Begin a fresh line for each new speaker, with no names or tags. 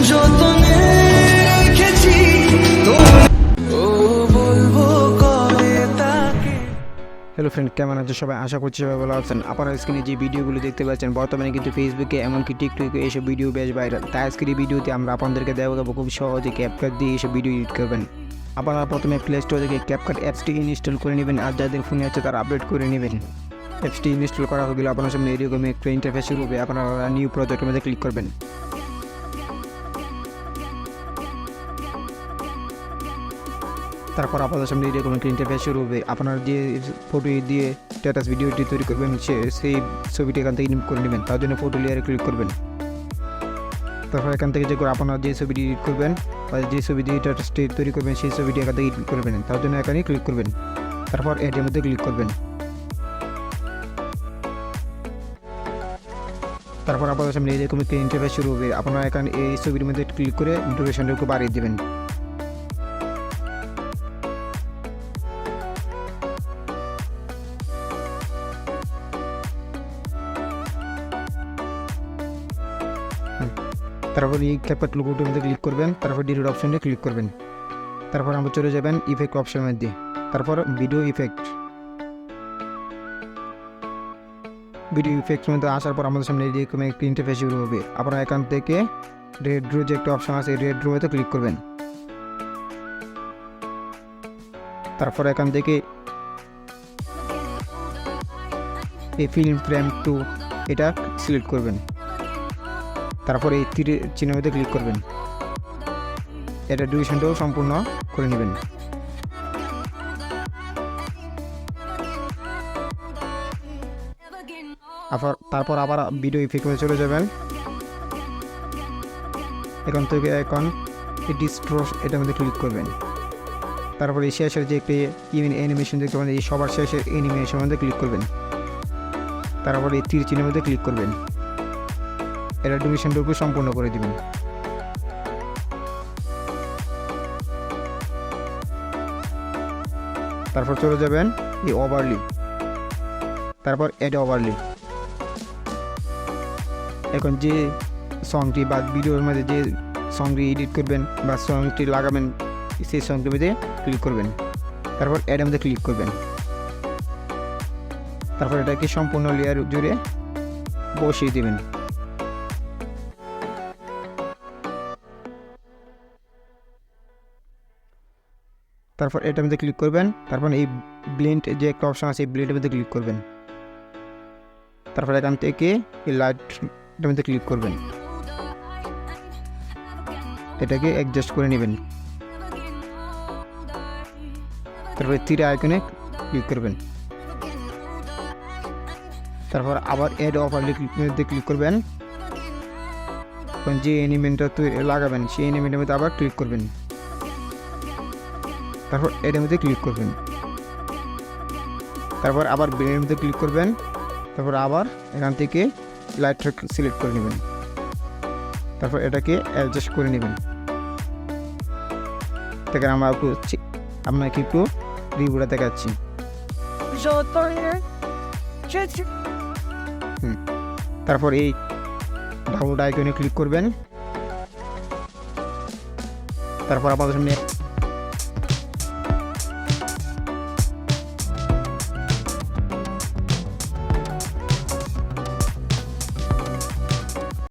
Hello friend, কেমন আছো সবাই? আশা করছি সবাই ভালো আছেন। আপনারা স্ক্রিনে যে ভিডিওগুলো দেখতে পাচ্ছেন বর্তমানে কিন্তু ফেসবুকে এমনকি টিকটকে এইসব ভিডিও বেশ ভাইরাল। তাই আজকের এই ভিডিওতে আমরা আপনাদেরকে দেখাবো খুব সহজে ক্যাপকাট দিয়ে এইসব ভিডিও এডিট করবেন। আপনারা প্রথমে প্লে স্টোর থেকে ক্যাপকাট অ্যাপসটি ইনস্টল করে নেবেন, আর যাদের ফোনে আছে তারা আপডেট করে নেবেন। অ্যাপসটি ইনস্টল করা হয়ে গেলে আপনার সামনে এরকম একটা ইন্টারফেস শুরু হবে। আপনারা নিউ প্রজেক্টের মধ্যে ক্লিক করবেন। তারপর আপনাদের সামনে এরকম একটা ইন্টারফেস শুরু হবে। আপনারা যে ফটো দিয়ে স্ট্যাটাস ভিডিওটি তৈরি করবেন সেই ছবিটি এখান থেকে ইনপুট করে নেবেন। তার জন্য ফটো লেয়ারে ক্লিক করবেন। তারপর এখান থেকে যে আপনারা যে ছবিটি এডিট করবেন বা যে ছবি দিয়ে স্ট্যাটাসটি তৈরি করবেন সেই ছবিটি এখান থেকে এডিট করবেন। তার জন্য এখানে ক্লিক করবেন। তারপর এর মধ্যে ক্লিক করবেন। তারপর আপনাদের সামনে এরকম একটা ইন্টারফেস শুরু হবে। আপনারা এখানে এই ছবির মধ্যে ক্লিক করে ডিউরেশনটা একটু বাড়িয়ে দেবেন। তারপর এই ক্যাপকাট লোগোটির মধ্যে ক্লিক করবেন। তারপর ডিলিট অপশনে ক্লিক করবেন। তারপর আমরা চলে যাবেন ইফেক্ট অপশনের মধ্যে। তারপর ভিডিও ইফেক্টের মধ্যে আসার পর আমাদের সামনে এরকম একটা ইন্টারফেস শুরু হবে। আপনারা এখান থেকে রেড ড্র যে একটা অপশন আছে রেড ড্রতে ক্লিক করবেন। তারপর এখান থেকে এই ফিল্ম ফ্রেম 2 এটা সিলেক্ট করবেন। তারপর এই তীরের চিহ্নতে ক্লিক করবেন। এটা ডিউরেশনটাও সম্পূর্ণ করে নেবেন। তারপর আবার ভিডিও ইফেক্টে চলে যাবেন। এখান থেকে এখন ডিস্ট্রোস এটার মধ্যে ক্লিক করবেন। তারপর এই শেষের যে একটি অ্যানিমেশন দেখতে পাবেন, এই সবার শেষের অ্যানিমেশনের মধ্যে ক্লিক করবেন। তারপর এই তীর চিহ্নের মধ্যে ক্লিক করবেন। এটা ডিউরেশনটুকু সম্পূর্ণ করে দিবেন। তারপর চলে যাবেন এই ওভারলি। তারপর এড ওভারলি। এখন যে সংটি বা ভিডিওর মধ্যে যে সংটি এডিট করবেন বা সংটি লাগাবেন সেই সংটির মধ্যে ক্লিক করবেন। তারপর এর মধ্যে ক্লিক করবেন। তারপর এটাকে সম্পূর্ণ লেয়ার জুড়ে বসিয়ে দেবেন। তারপর এটার মধ্যে ক্লিক করবেন। তারপর এই ব্লেন্ড যে একটা অপশন আছে এই ব্লেন্ডের মধ্যে ক্লিক করবেন। তারপর এখান থেকে এই লাইটের মধ্যে ক্লিক করবেন। এটাকে অ্যাডজাস্ট করে নেবেন। তারপর তীর আইকনে ক্লিক করবেন। তারপর আবার এড ওভারলি মধ্যে ক্লিক করবেন। যে অ্যানিমেশনটা লাগাবেন সেই অ্যানিমেশনের মধ্যে আবার ক্লিক করবেন। তারপর এর মধ্যে ক্লিক করবেন। তারপর আবার ব্লেন্ডের মধ্যে ক্লিক করবেন। তারপর আবার এখান থেকে লাইটটা সিলেক্ট করে নেবেন। তারপর এটাকে অ্যাডজাস্ট করে নেবেন। দেখেন আমরা আপনাকে একটু রিভিউটা দেখাচ্ছি। তারপর এই ডাউনলোড আইকনে ক্লিক করবেন। তারপর আপনাদের সামনে